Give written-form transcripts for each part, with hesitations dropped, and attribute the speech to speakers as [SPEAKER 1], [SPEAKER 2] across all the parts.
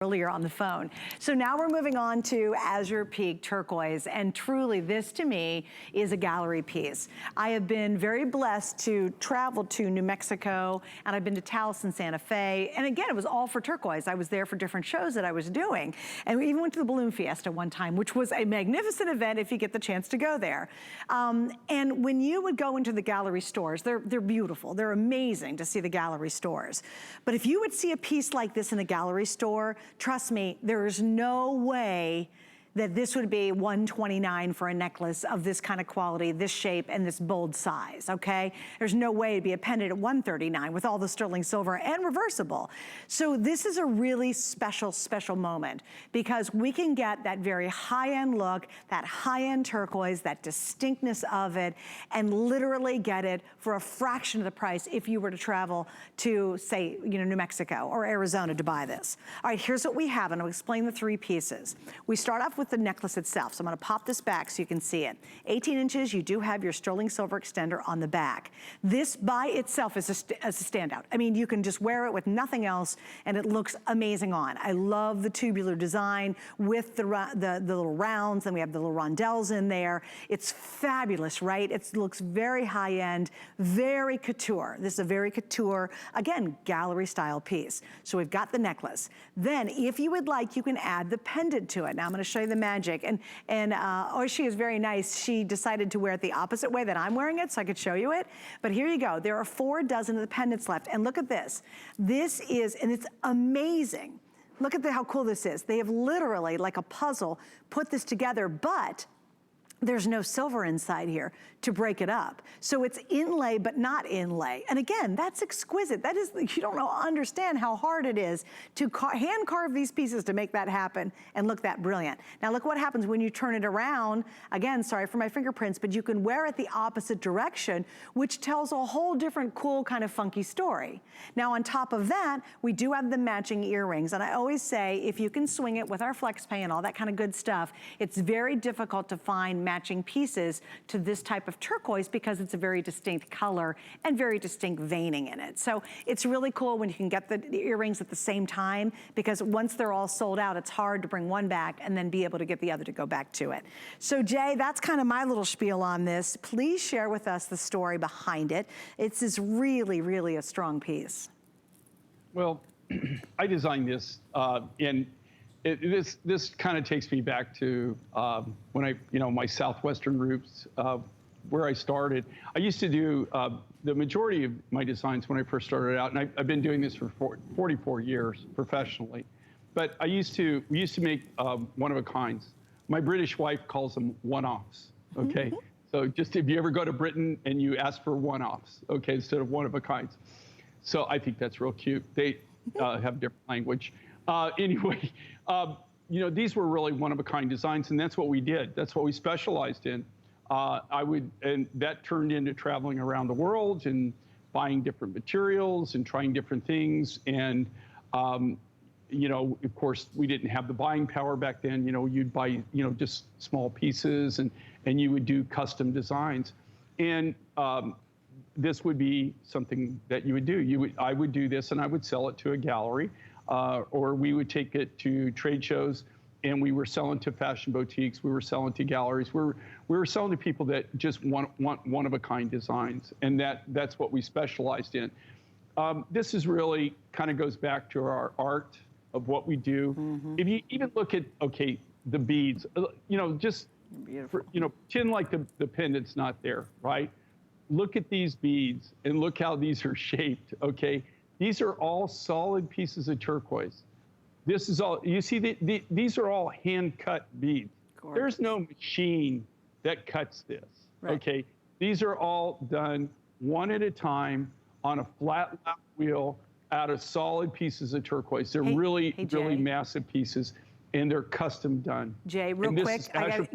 [SPEAKER 1] earlier on the phone. So now we're moving on to Azure Peak Turquoise, and truly this to me is a gallery piece. I have been very blessed to travel to New Mexico, and I've been to Taos and Santa Fe, and again, it was all for turquoise. I was there for different shows that I was doing, and we even went to the Balloon Fiesta one time, which was a magnificent event if you get the chance to go there. And when you would go into the gallery stores, they're beautiful, they're amazing to see the gallery stores. But if you would see a piece like this in a gallery store, trust me, there is no way that this would be $129 for a necklace of this kind of quality, this shape, and this bold size, okay? There's no way it'd be a pendant at $139 with all the sterling silver and reversible. So this is a really special, special moment because we can get that very high-end look, that high-end turquoise, that distinctness of it, and literally get it for a fraction of the price if you were to travel to, say, New Mexico or Arizona to buy this. All right, here's what we have, and I'll explain the three pieces. We start off with the necklace itself. So I'm gonna pop this back so you can see it. 18 inches, you do have your sterling silver extender on the back. This by itself is a standout. I mean, you can just wear it with nothing else and it looks amazing on. I love the tubular design with the little rounds, and we have the little rondelles in there. It's fabulous, right? It looks very high end, very couture. This is a very couture, again, gallery style piece. So we've got the necklace. Then if you would like, you can add the pendant to it. Now I'm gonna show you the magic. And Oishi is very nice. She decided to wear it the opposite way that I'm wearing it so I could show you it. But here you go. There are 4 dozen of the pendants left. And look at this. This is, and it's amazing. Look at how cool this is. They have literally, like a puzzle, put this together, but there's no silver inside here to break it up. So it's inlay, but not inlay. And again, that's exquisite. That is, you don't understand how hard it is to hand carve these pieces to make that happen and look that brilliant. Now look what happens when you turn it around. Again, sorry for my fingerprints, but you can wear it the opposite direction, which tells a whole different cool kind of funky story. Now on top of that, we do have the matching earrings. And I always say, if you can swing it with our flex pay and all that kind of good stuff, it's very difficult to find matching pieces to this type of turquoise because it's a very distinct color and very distinct veining in it. So it's really cool when you can get the earrings at the same time, because once they're all sold out, it's hard to bring one back and then be able to get the other to go back to it. So Jay, that's kind of my little spiel on this. Please share with us the story behind it. It's this really, really a strong piece.
[SPEAKER 2] Well, I designed this and this kind of takes me back to when my Southwestern roots, where I started. I used to do the majority of my designs when I first started out, and I've been doing this for 44 years professionally. But we used to make one-of-a-kinds. My British wife calls them one-offs, okay? So just if you ever go to Britain and you ask for one-offs, okay, instead of one-of-a-kinds. So I think that's real cute. They have different language. Anyway, these were really one-of-a-kind designs, and that's what we did. That's what we specialized in. And that turned into traveling around the world and buying different materials and trying different things. And, of course, we didn't have the buying power back then. You'd buy, just small pieces, and you would do custom designs. And this would be something that you would do. I would do this, and I would sell it to a gallery. Or we would take it to trade shows, and we were selling to fashion boutiques. We were selling to galleries. We were selling to people that just want one-of-a-kind designs, and that's what we specialized in. This is really kind of goes back to our art of what we do. If you even look at, the beads, just pretend like the pendant's not there, right? Look at these beads and look how these are shaped, okay? These are all solid pieces of turquoise. This is all, you see, these are all hand-cut beads. There's no machine that cuts this, okay? These are all done one at a time on a flat lap wheel out of solid pieces of turquoise. They're really massive pieces, and they're custom done.
[SPEAKER 1] Jay, real quick,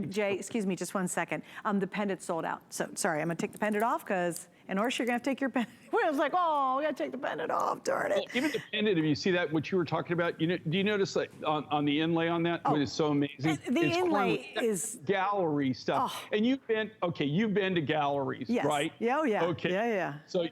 [SPEAKER 1] Jay, excuse me, just 1 second. The pendant sold out. So, sorry, I'm gonna take the pendant off because, and or you're gonna have to take your pendant. I was like, oh, we gotta take the pendant off, darn it.
[SPEAKER 2] Well, even the pendant, if you see that, what you were talking about, do you notice like on the inlay on that? Oh, it is so amazing.
[SPEAKER 1] The inlay is
[SPEAKER 2] gallery stuff. Oh. And you've been to galleries, right?
[SPEAKER 1] Oh yeah.
[SPEAKER 2] Okay.
[SPEAKER 1] Yeah.
[SPEAKER 2] So,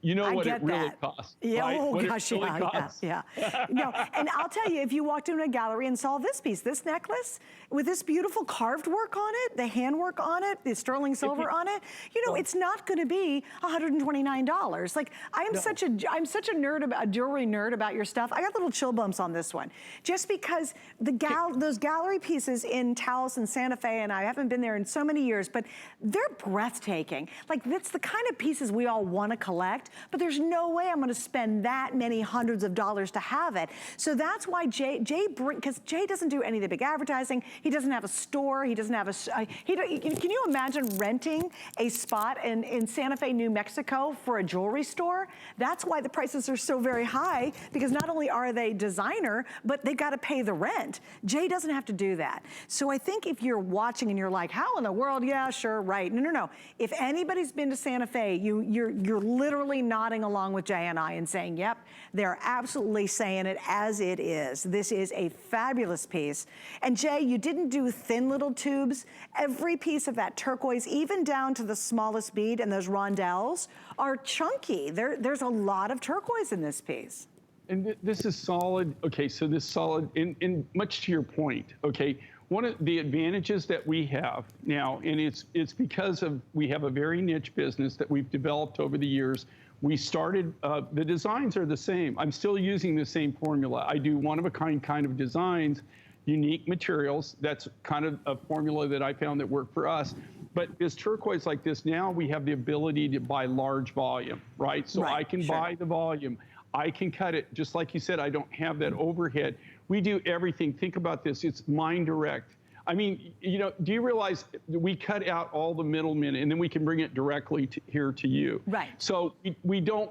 [SPEAKER 2] you know
[SPEAKER 1] I
[SPEAKER 2] what
[SPEAKER 1] get
[SPEAKER 2] it really
[SPEAKER 1] that.
[SPEAKER 2] costs.
[SPEAKER 1] Yeah,
[SPEAKER 2] right?
[SPEAKER 1] oh
[SPEAKER 2] What it
[SPEAKER 1] gosh,
[SPEAKER 2] really
[SPEAKER 1] yeah,
[SPEAKER 2] costs.
[SPEAKER 1] yeah. No, and I'll tell you, if you walked into a gallery and saw this piece, this necklace, with this beautiful carved work on it, the handwork on it, the sterling silver on it, you know, it's not gonna be $129. Like, I'm such a nerd, a jewelry nerd about your stuff. I got little chill bumps on this one. Just because those gallery pieces in Taos and Santa Fe, and I haven't been there in so many years, but they're breathtaking. Like, that's the kind of pieces we all wanna collect, but there's no way I'm gonna spend that many hundreds of dollars to have it. So that's why because Jay doesn't do any of the big advertising. He doesn't have a store. He doesn't have can you imagine renting a spot in Santa Fe, New Mexico for a jewelry store? That's why the prices are so very high, because not only are they designer, but they gotta pay the rent. Jay doesn't have to do that. So I think if you're watching and you're like, how in the world? Yeah, sure, right. No. If anybody's been to Santa Fe, you're literally nodding along with Jay and I and saying, yep, they're absolutely saying it as it is. This is a fabulous piece. And Jay, you didn't do thin little tubes. Every piece of that turquoise, even down to the smallest bead and those rondelles, are chunky. There's a lot of turquoise in this piece.
[SPEAKER 2] And this is solid. Okay, so this solid, and much to your point, okay, one of the advantages that we have now, and it's because we have a very niche business that we've developed over the years. We started, the designs are the same. I'm still using the same formula. I do one-of-a-kind kind of designs, unique materials. That's kind of a formula that I found that worked for us. But this turquoise like this, now we have the ability to buy large volume, right? So I can buy the volume. I can cut it. Just like you said, I don't have that overhead. We do everything. Think about this. It's mind direct. I mean, you know, do you realize we cut out all the middlemen and then we can bring it directly here to you?
[SPEAKER 1] Right.
[SPEAKER 2] So we don't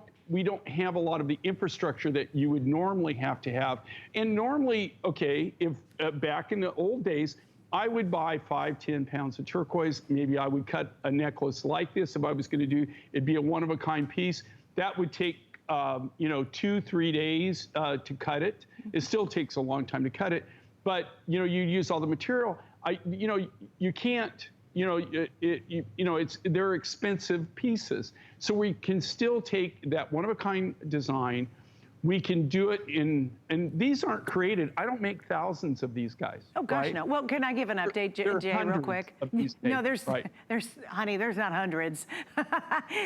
[SPEAKER 2] have a lot of the infrastructure that you would normally have to have. And normally, okay, if back in the old days, I would buy 5, 10 pounds of turquoise. Maybe I would cut a necklace like this. If I was going to do, it'd be a one-of-a-kind piece. That would take 2-3 days to cut it. It still takes a long time to cut it, but you use all the material. You can't. They're expensive pieces. So we can still take that one-of-a-kind design. We can do it and these aren't created. I don't make thousands of these guys.
[SPEAKER 1] Oh gosh,
[SPEAKER 2] right?
[SPEAKER 1] no. Well, can I give an update, Jay, real quick? No, honey, there's not hundreds.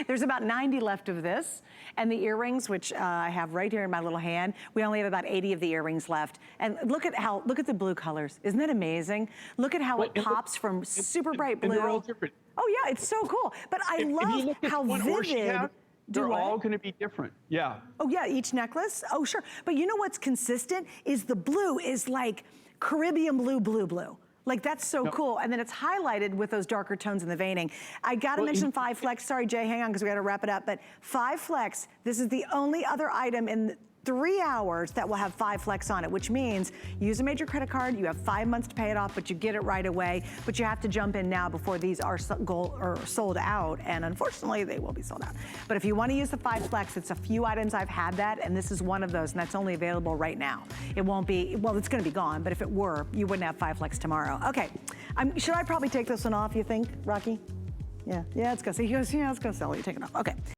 [SPEAKER 1] There's about 90 left of this. And the earrings, which I have right here in my little hand, we only have about 80 of the earrings left. And look at the blue colors. Isn't that amazing? Look at how it pops from super bright blue.
[SPEAKER 2] And they're all different.
[SPEAKER 1] Oh yeah, it's so cool. But I love how vivid.
[SPEAKER 2] They're all going to be different. Yeah.
[SPEAKER 1] Oh yeah, each necklace? Oh sure. But you know what's consistent is the blue is like Caribbean blue. Like that's so cool. And then it's highlighted with those darker tones in the veining. I gotta mention 5 Flex. Sorry, Jay, hang on, because we gotta wrap it up. But 5 Flex, this is the only other item in 3 hours that will have 5 Flex on it, which means use a major credit card, you have 5 months to pay it off, but you get it right away. But you have to jump in now before these are sold out, and unfortunately they will be sold out. But if you want to use the 5 Flex, it's a few items I've had that, and this is one of those, and that's only available right now. It won't be, well, it's gonna be gone, but if it were, you wouldn't have 5 Flex tomorrow. Okay, should I probably take this one off, you think, Rocky? Yeah, it's gonna, he goes, yeah, it's gonna sell, you take it off, okay.